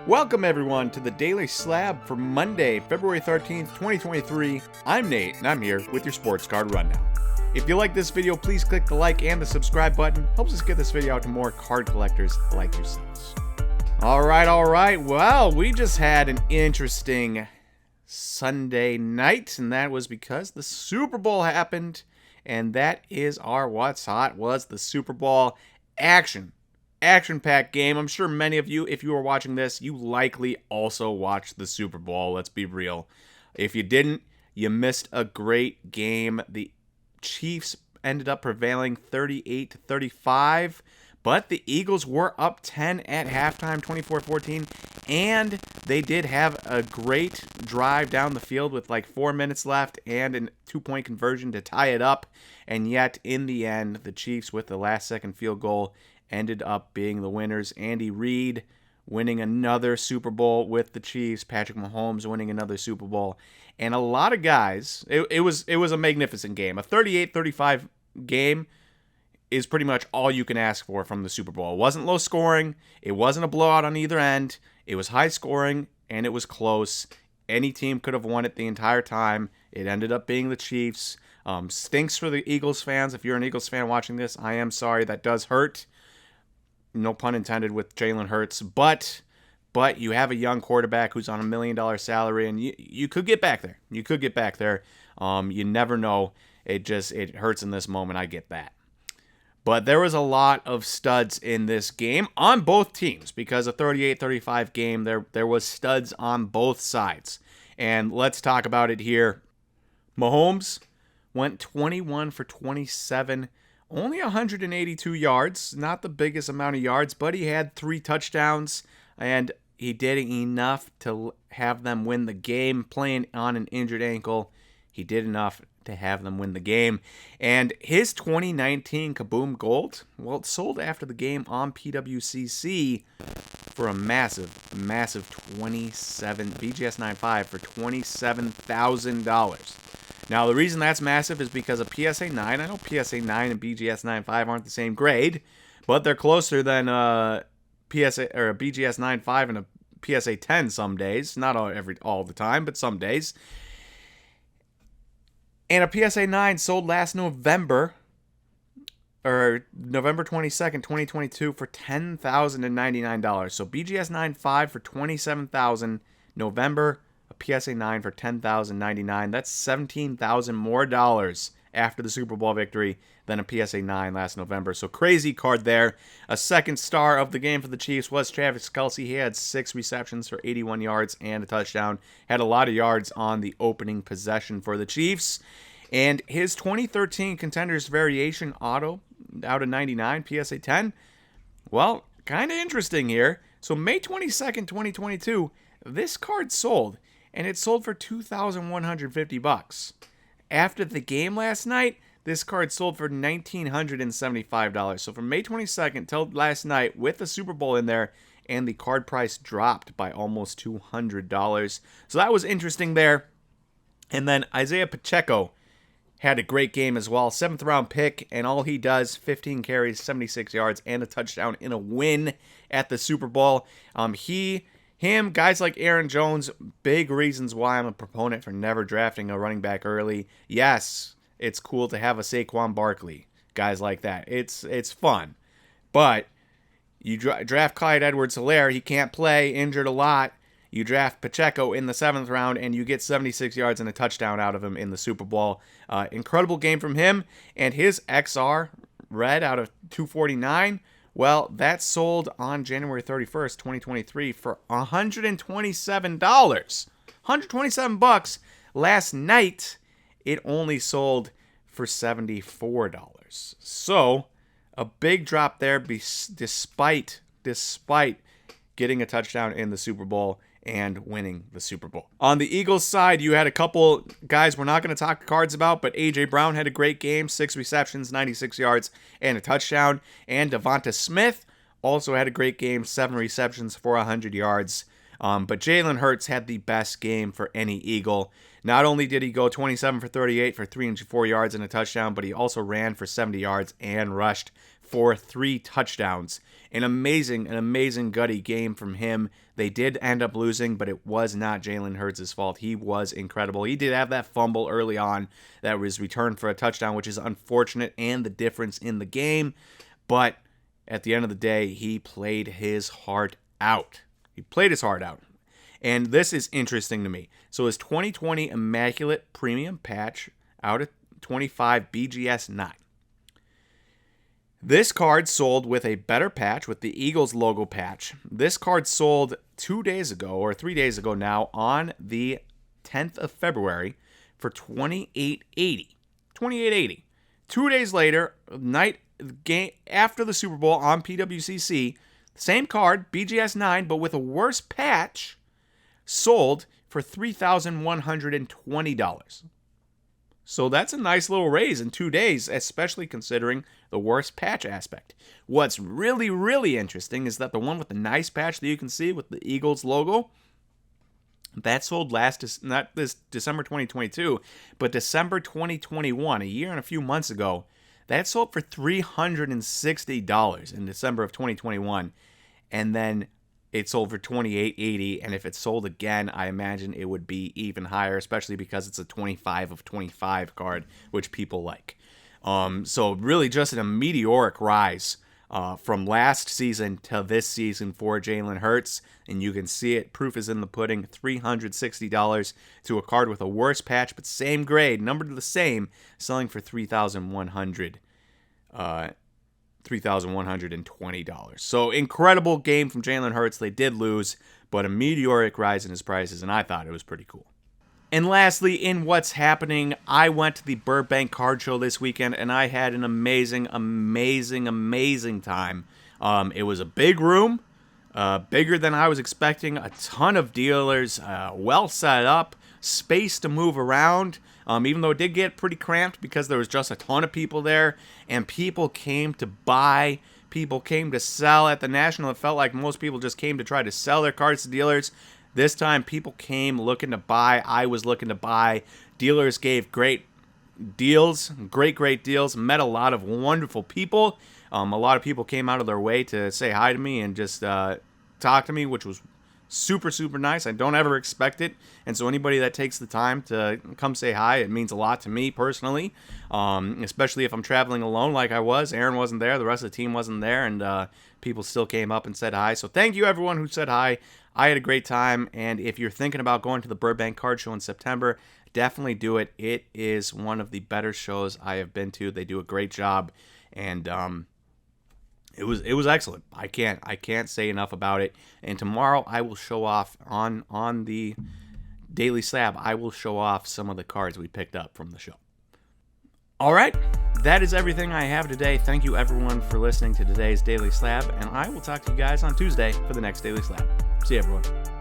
Welcome everyone to the Daily Slab for Monday, February 13th, 2023. I'm Nate, and I'm here with your sports card rundown. If you like this video, please click the like and the subscribe button. Helps us get this video out to more card collectors like yourselves. All right. Well, we just had an interesting Sunday night, and that was because the Super Bowl happened, and that is our What's Hot was the Super Bowl action-packed game. I'm sure many of you, if you were watching this, you likely also watched the Super Bowl. Let's be real. If you didn't, you missed a great game. The Chiefs ended up prevailing 38-35, but the Eagles were up 10 at halftime, 24-14, and they did have a great drive down the field with like 4 minutes left and a 2-point conversion to tie it up, and yet in the end, the Chiefs with the last-second field goal ended up being the winners. Andy Reid winning another Super Bowl with the Chiefs. Patrick Mahomes winning another Super Bowl. And a lot of guys, it was a magnificent game. A 38-35 game is pretty much all you can ask for from the Super Bowl. It wasn't low scoring. It wasn't a blowout on either end. It was high scoring, and it was close. Any team could have won it the entire time. It ended up being the Chiefs. Stinks for the Eagles fans. If you're an Eagles fan watching this, I am sorry. That does hurt. No pun intended with Jalen Hurts, but you have a young quarterback who's on $1 million salary, and you could get back there. You never know. It hurts in this moment. I get that. But there was a lot of studs in this game on both teams because a 38-35 game, there was studs on both sides. And let's talk about it here. Mahomes went 21 for 27. Only 182 yards, not the biggest amount of yards, but he had 3 touchdowns, and he did enough to have them win the game. Playing on an injured ankle, he did enough to have them win the game. And his 2019 Kaboom Gold, well, it sold after the game on PWCC for a massive BGS 9.5 for $27,000. Now, the reason that's massive is because of PSA 9. I know PSA 9 and BGS 9.5 aren't the same grade, but they're closer than PSA or a BGS 9.5 and a PSA 10 some days. Not all the time, but some days. And a PSA 9 sold last November, or November 22nd, 2022, for $10,099. So BGS 9.5 for $27,000. November, a PSA 9 for $10,099. That's $17,000 more after the Super Bowl victory than a PSA 9 last November. So crazy card there. A second star of the game for the Chiefs was Travis Kelce. He had 6 receptions for 81 yards and a touchdown. Had a lot of yards on the opening possession for the Chiefs. And his 2013 Contenders Variation Auto out of 99, PSA 10, well, kind of interesting here. So May 22nd, 2022, this card sold. And it sold for $2,150. After the game last night, this card sold for $1,975. So from May 22nd till last night, with the Super Bowl in there, and the card price dropped by almost $200. So that was interesting there. And then Isaiah Pacheco had a great game as well. 7th round pick, and all he does, 15 carries, 76 yards, and a touchdown in a win at the Super Bowl. Guys like Aaron Jones, big reasons why I'm a proponent for never drafting a running back early. Yes, it's cool to have a Saquon Barkley, guys like that. It's fun. But you draft Clyde Edwards-Helaire, he can't play, injured a lot. You draft Pacheco in the 7th round, and you get 76 yards and a touchdown out of him in the Super Bowl. Incredible game from him. And his XR, red out of 249, well, that sold on January 31st, 2023 for $127. $127. Last night, it only sold for $74. So, a big drop there despite getting a touchdown in the Super Bowl and winning the Super Bowl. On the Eagles side, you had a couple guys we're not going to talk cards about, but A.J. Brown had a great game, 6 receptions, 96 yards, and a touchdown. And Devonta Smith also had a great game, 7 receptions for 100 yards. But Jalen Hurts had the best game for any Eagle. Not only did he go 27 for 38 for 304 yards and a touchdown, but he also ran for 70 yards and rushed for 3 touchdowns. An amazing gutty game from him. They did end up losing, but it was not Jalen Hurts' fault. He was incredible. He did have that fumble early on that was returned for a touchdown, which is unfortunate and the difference in the game. But at the end of the day, he played his heart out. And this is interesting to me. So his 2020 Immaculate Premium patch out of 25 BGS 9. This card sold with a better patch, with the Eagles logo patch. This card sold 2 days ago, or 3 days ago now, on the 10th of February for $28.80. $28.80. 2 days later, game after the Super Bowl on PWCC, same card, BGS 9, but with a worse patch, sold for $3,120. So that's a nice little raise in 2 days, especially considering the worst patch aspect. What's really, really interesting is that the one with the nice patch that you can see with the Eagles logo, that sold not this December 2022, but December 2021, a year and a few months ago. That sold for $360 in December of 2021, and then it sold for $28.80, and if it sold again, I imagine it would be even higher, especially because it's a 25 of 25 card, which people like. So really just a meteoric rise from last season to this season for Jalen Hurts, and you can see it. Proof is in the pudding. $360 to a card with a worse patch, but same grade, numbered the same, selling for $3,120. So incredible game from Jalen Hurts. They did lose, but a meteoric rise in his prices, and I thought it was pretty cool. And lastly, in what's happening, I went to the Burbank card show this weekend, and I had an amazing time. It was a big room, bigger than I was expecting, a ton of dealers, well set up, space to move around, even though it did get pretty cramped because there was just a ton of people there, and people came to buy, people came to sell. At the National, it felt like most people just came to try to sell their cards to dealers. This time, people came looking to buy. I was looking to buy. Dealers gave great deals, great deals. Met a lot of wonderful people. A lot of people came out of their way to say hi to me and just talk to me, which was super nice. I don't ever expect it, and so anybody that takes the time to come say hi, it means a lot to me personally, especially if I'm traveling alone like I was. Aaron wasn't there, the rest of the team wasn't there, and people still came up and said hi. So thank you everyone who said hi. I had a great time, and if you're thinking about going to the Burbank Card Show in September, definitely do it. It is one of the better shows I have been to. They do a great job, and it was excellent. I can't say enough about it. And tomorrow I will show off on the Daily Slab. I will show off some of the cards we picked up from the show. All right, that is everything I have today. Thank you everyone for listening to today's Daily Slab, and I will talk to you guys on Tuesday for the next Daily Slab. See you everyone.